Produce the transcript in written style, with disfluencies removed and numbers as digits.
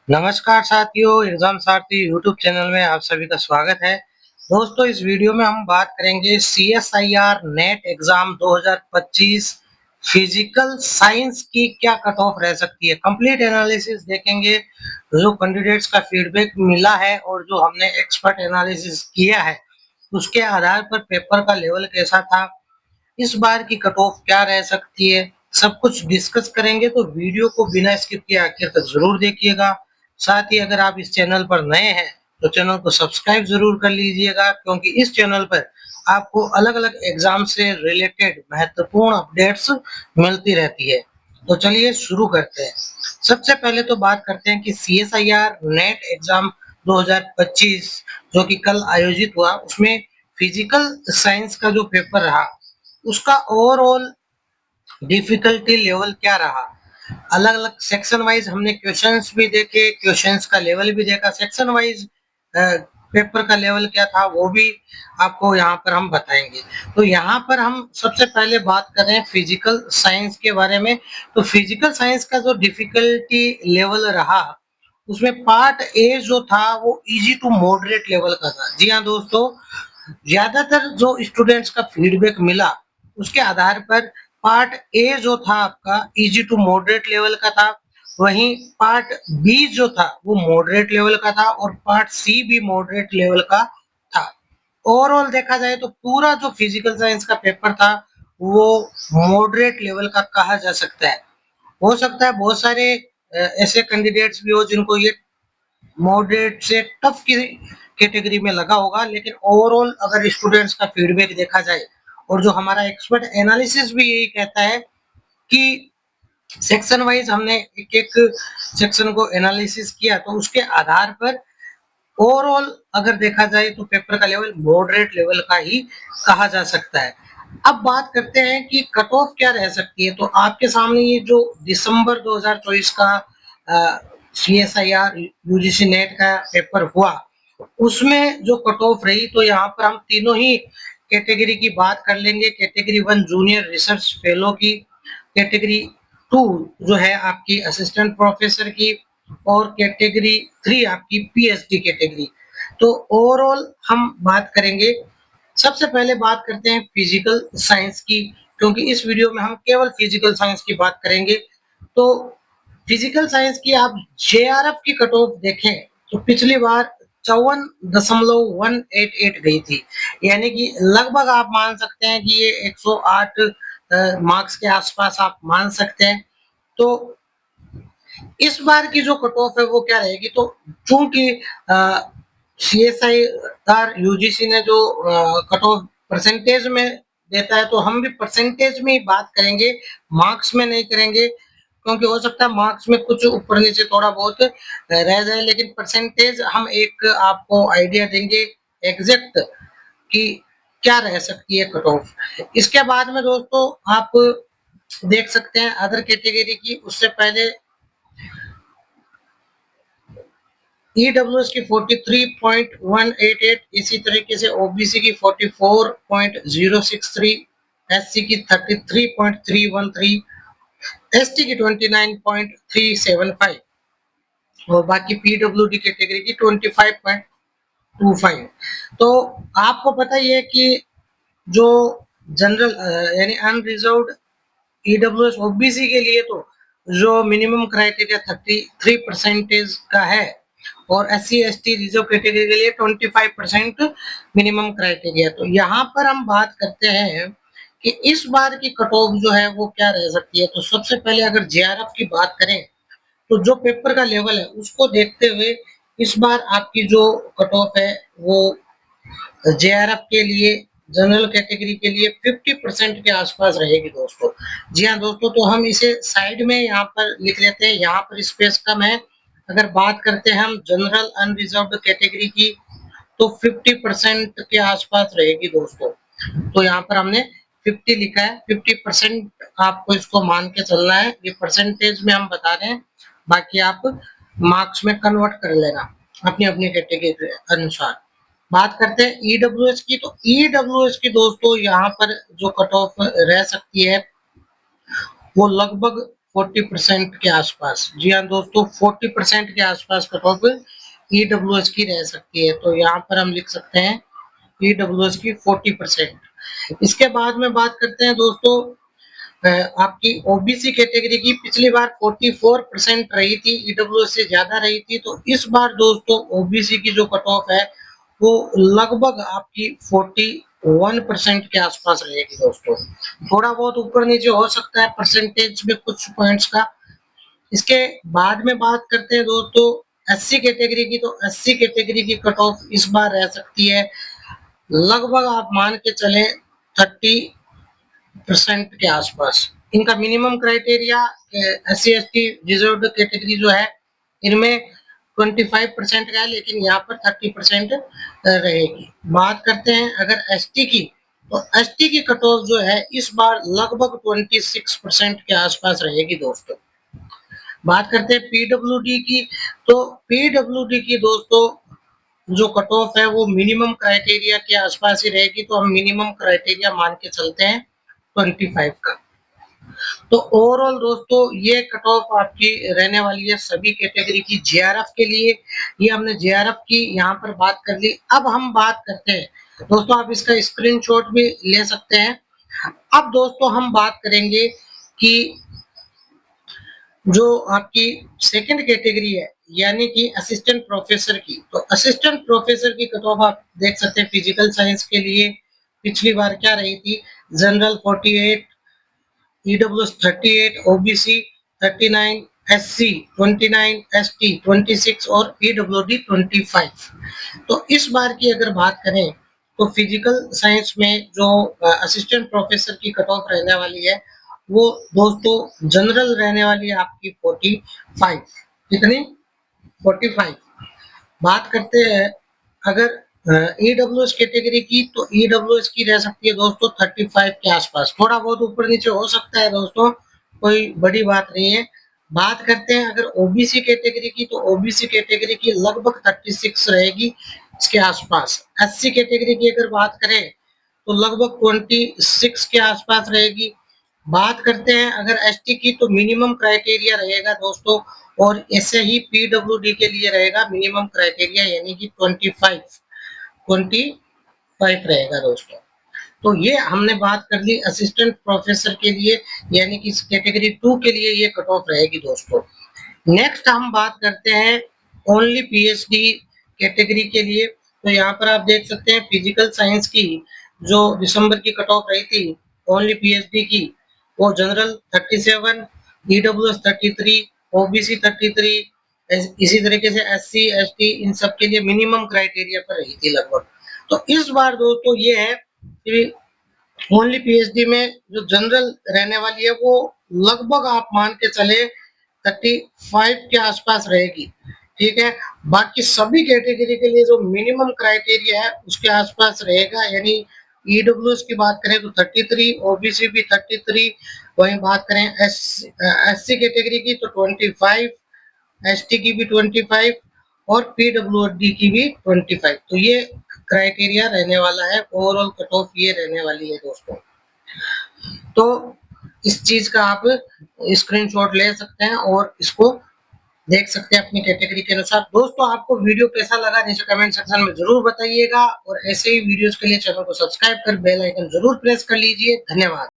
नमस्कार साथियों, एग्जाम सारथी YouTube channel में आप सभी का स्वागत है। दोस्तों, इस वीडियो में हम बात करेंगे CSIR net exam 2025 physical science की क्या कट ऑफ रह सकती है। कंप्लीट एनालिसिस देखेंगे, जो कैंडिडेट्स का फीडबैक मिला है और जो हमने एक्सपर्ट एनालिसिस किया है उसके आधार पर पेपर का लेवल कैसा था, इस बार की कट ऑफ क्या रह सकती है, सब कुछ डिस्कस करेंगे। तो वीडियो को बिना स्किप किए आखिर तक जरूर देखिएगा। साथ ही अगर आप इस चैनल पर नए हैं तो चैनल को सब्सक्राइब जरूर कर लीजिएगा, क्योंकि इस चैनल पर आपको अलग अलग एग्जाम से रिलेटेड महत्वपूर्ण अपडेट्स मिलती रहती है। तो चलिए शुरू करते हैं। सबसे पहले तो बात करते हैं कि CSIR नेट एग्जाम 2025 जो कि कल आयोजित हुआ, उसमें फिजिकल साइंस का जो पेपर रहा उसका ओवरऑल डिफिकल्टी लेवल क्या रहा। अलग अलग सेक्शन वाइज हमने क्वेश्चंस भी देखे, क्वेश्चंस का लेवल भी देखा, सेक्शन वाइज पेपर का लेवल क्या था वो भी आपको यहाँ पर हम बताएंगे। तो यहाँ पर हम सबसे पहले बात कर रहे हैं फिजिकल साइंस के बारे में। तो फिजिकल साइंस का जो डिफिकल्टी लेवल रहा उसमें पार्ट ए जो था वो इजी टू मॉडरेट लेवल का था। जी हाँ दोस्तों, ज्यादातर जो स्टूडेंट्स का फीडबैक मिला उसके आधार पर पार्ट ए जो था आपका इजी टू मॉडरेट लेवल का था, वहीं पार्ट बी जो था वो मॉडरेट लेवल का था और पार्ट सी भी मॉडरेट लेवल का था। ओवरऑल देखा जाए तो पूरा जो फिजिकल साइंस का पेपर था वो मॉडरेट लेवल का कहा जा सकता है। हो सकता है बहुत सारे ऐसे कैंडिडेट्स भी हो जिनको ये मॉडरेट से टफ की कैटेगरी में लगा होगा, लेकिन ओवरऑल अगर स्टूडेंट्स का फीडबैक देखा जाए और जो हमारा एक्सपर्ट एनालिसिस भी यही कहता है कि सेक्शन वाइज हमने एक एक सेक्शन को एनालिसिस किया, तो उसके आधार पर ओवरऑल अगर देखा जाए तो पेपर का लेवल मॉडरेट लेवल का ही कहा जा सकता है। अब बात करते हैं कि कट ऑफ क्या रह सकती है। तो आपके सामने ये जो दिसंबर 2024 का CSIR UGC नेट का पेपर हुआ उसमें जो कट ऑफ रही, तो यहाँ पर हम तीनों ही कैटेगरी की बात कर लेंगे। कैटेगरी 1 जूनियर रिसर्च फेलो की, कैटेगरी 2 जो है आपकी असिस्टेंट प्रोफेसर की, और कैटेगरी 3 आपकी PhD कैटेगरी। तो ओवरऑल हम बात करेंगे। सबसे पहले बात करते हैं फिजिकल साइंस की, क्योंकि इस वीडियो में हम केवल फिजिकल साइंस की बात करेंगे। तो फिजिकल साइंस की आप JRF की कट ऑफ देखें तो पिछली बार 54.188 गई थी, यानी कि लगभग आप मान सकते हैं कि ये 108 मार्क्स के आसपास आप मान सकते हैं। तो इस बार की जो कट ऑफ है वो क्या रहेगी, तो चूंकि CSIR UGC ने जो कट ऑफ परसेंटेज में देता है, तो हम भी परसेंटेज में ही बात करेंगे, मार्क्स में नहीं करेंगे, क्योंकि हो सकता है मार्क्स में कुछ ऊपर नीचे थोड़ा बहुत रह जाए, लेकिन परसेंटेज हम एक आपको आइडिया देंगे एग्जैक्ट कि क्या रह सकती है कट ऑफ। इसके बाद में दोस्तों आप देख सकते हैं अदर कैटेगरी की। उससे पहले EWS की 43.188, इसी तरीके से OBC की 44.063, SC की 33.313, ST की 29.375 और बाकी PWD कैटेगरी की 25.25। तो आपको पता ही है कि जो जनरल यानी अनरिजर्व्ड EWS OBC के लिए तो जो मिनिमम क्राइटेरिया 33% का है, और SC ST रिजर्व कैटेगरी के लिए 25% मिनिमम क्राइटेरिया। तो यहाँ पर हम बात करते हैं कि इस बार की कट ऑफ जो है वो क्या रह सकती है। तो सबसे पहले अगर JRF की बात करें तो जो पेपर का लेवल है उसको देखते हुए इस बार आपकी जो कट ऑफ है वो JRF के लिए, जनरल कैटेगरी के लिए 50% के आसपास रहेगी दोस्तों। जी हाँ दोस्तों, तो हम इसे साइड में यहाँ पर लिख लेते हैं, यहाँ पर स्पेस कम है। अगर बात करते हैं हम जनरल अनरिजर्व्ड कैटेगरी की तो 50% के आसपास रहेगी दोस्तों। तो यहाँ पर हमने 50 लिखा है, 50% आपको इसको मान के चलना है। ये परसेंटेज में हम बता रहे हैं, बाकी आप मार्क्स में कन्वर्ट कर लेना अपनी अपनी कैटेगरी के अनुसार। बात करते हैं EWS की। तो EWS की दोस्तों यहाँ पर जो कट ऑफ रह सकती है वो लगभग 40% के आसपास। जी हाँ दोस्तों, 40% के आसपास कट ऑफ ईडब्ल्यूएस की रह सकती है। तो यहाँ पर हम लिख सकते हैं ईडब्ल्यूएस की 40%। इसके बाद में बात करते हैं दोस्तों आपकी ओबीसी कैटेगरी की। पिछली बार 44% रही थी, ईडब्ल्यूएस से ज्यादा रही थी। तो इस बार दोस्तों ओबीसी की जो कट ऑफ है वो लगभग आपकी 41% के आसपास रहेगी दोस्तों। थोड़ा बहुत ऊपर नीचे हो सकता है परसेंटेज में कुछ पॉइंट्स का। इसके बाद में बात करते हैं दोस्तों एससी कैटेगरी की। तो एससी कैटेगरी की कट ऑफ इस बार रह सकती है लगभग आप मान के चले 30% के आसपास। इनका minimum criteria SC ST reserved category जो है इनमें 25% का है, लेकिन यहाँ पर 30% रहेगी। बात करते हैं अगर एसटी की, तो एसटी की कट ऑफ जो है इस बार लगभग 26% के आसपास रहेगी दोस्तों। बात करते हैं पीडब्ल्यूडी की। तो पीडब्ल्यूडी की दोस्तों जो कट ऑफ है वो मिनिमम क्राइटेरिया के आसपास ही रहेगी। तो हम मिनिमम क्राइटेरिया मान के चलते हैं 25 का। तो ओवरऑल दोस्तों ये कट ऑफ आपकी रहने वाली है सभी कैटेगरी की। जेआरएफ के लिए ये हमने जेआरएफ की यहाँ पर बात कर ली। अब हम बात करते हैं दोस्तों, आप इसका स्क्रीनशॉट भी ले सकते हैं। अब दोस्तों हम बात करेंगे कि जो आपकी सेकंड कैटेगरी है यानी कि असिस्टेंट प्रोफेसर की। तो असिस्टेंट प्रोफेसर की कट ऑफ आप देख सकते हैं फिजिकल साइंस के लिए पिछली बार क्या रही थी। General 48, EWS 38, OBC 39, SC 29, ST 26 और ईडब्ल्यूडी 25। तो इस बार की अगर बात करें तो फिजिकल साइंस में जो असिस्टेंट प्रोफेसर की कट ऑफ रहने वाली है वो दोस्तों जनरल रहने वाली है आपकी 45। कितनी? 45। बात करते हैं अगर ईडब्ल्यूएस कैटेगरी की, तो ईडब्ल्यूएस की रह सकती है दोस्तों 35 के आसपास। थोड़ा बहुत ऊपर नीचे हो सकता है दोस्तों, कोई बड़ी बात नहीं है। बात करते हैं अगर ओबीसी कैटेगरी की, तो ओबीसी कैटेगरी की लगभग 36 रहेगी इसके आसपास। एससी कैटेगरी की अगर बात करें तो लगभग 26 के आसपास रहेगी। बात करते हैं अगर एसटी की, तो मिनिमम क्राइटेरिया रहेगा दोस्तों, और ऐसे ही पीडब्ल्यूडी के लिए रहेगा मिनिमम क्राइटेरिया यानी कि 25 रहेगा दोस्तों। तो ये हमने बात कर ली असिस्टेंट प्रोफेसर के लिए, यानी कि कैटेगरी 2 के लिए ये कट ऑफ रहेगी दोस्तों। नेक्स्ट हम बात करते हैं ओनली पीएचडी कैटेगरी के लिए। तो यहाँ पर आप देख सकते हैं फिजिकल साइंस की जो दिसंबर की कट ऑफ रही थी ओनली पीएचडी की, वो जनरल 37, ईडब्ल्यूएस 33, ओबीसी 33, इसी तरीके से एससी एसटी इन सब के लिए मिनिमम क्राइटेरिया पर रही थी लगभग। तो इस बार दोस्तों ये है कि ओनली पीएचडी में जो जनरल रहने वाली है वो लगभग आप मान के चले 35 के आसपास रहेगी। ठीक है, बाकी सभी कैटेगरी के लिए जो मिनिमम क्राइटेरिया है उसके आसपास रहेगा। यानी ईडब्ल्यूएस की बात करें तो 33, ओबीसी भी 33, वहीं बात करें एससी कैटेगरी की तो 25, एसटी की भी 25 और पीडब्ल्यूडी की भी 25। तो ये क्राइटेरिया रहने वाला है। ओवरऑल कट ऑफ ये रहने वाली है दोस्तों। तो इस चीज का आप स्क्रीनशॉट ले सकते हैं और इसको देख सकते हैं अपनी कैटेगरी के अनुसार। दोस्तों आपको वीडियो कैसा लगा नीचे कमेंट सेक्शन में जरूर बताइएगा, और ऐसे ही वीडियोस के लिए चैनल को सब्सक्राइब कर बेल आइकन जरूर प्रेस कर लीजिए। धन्यवाद।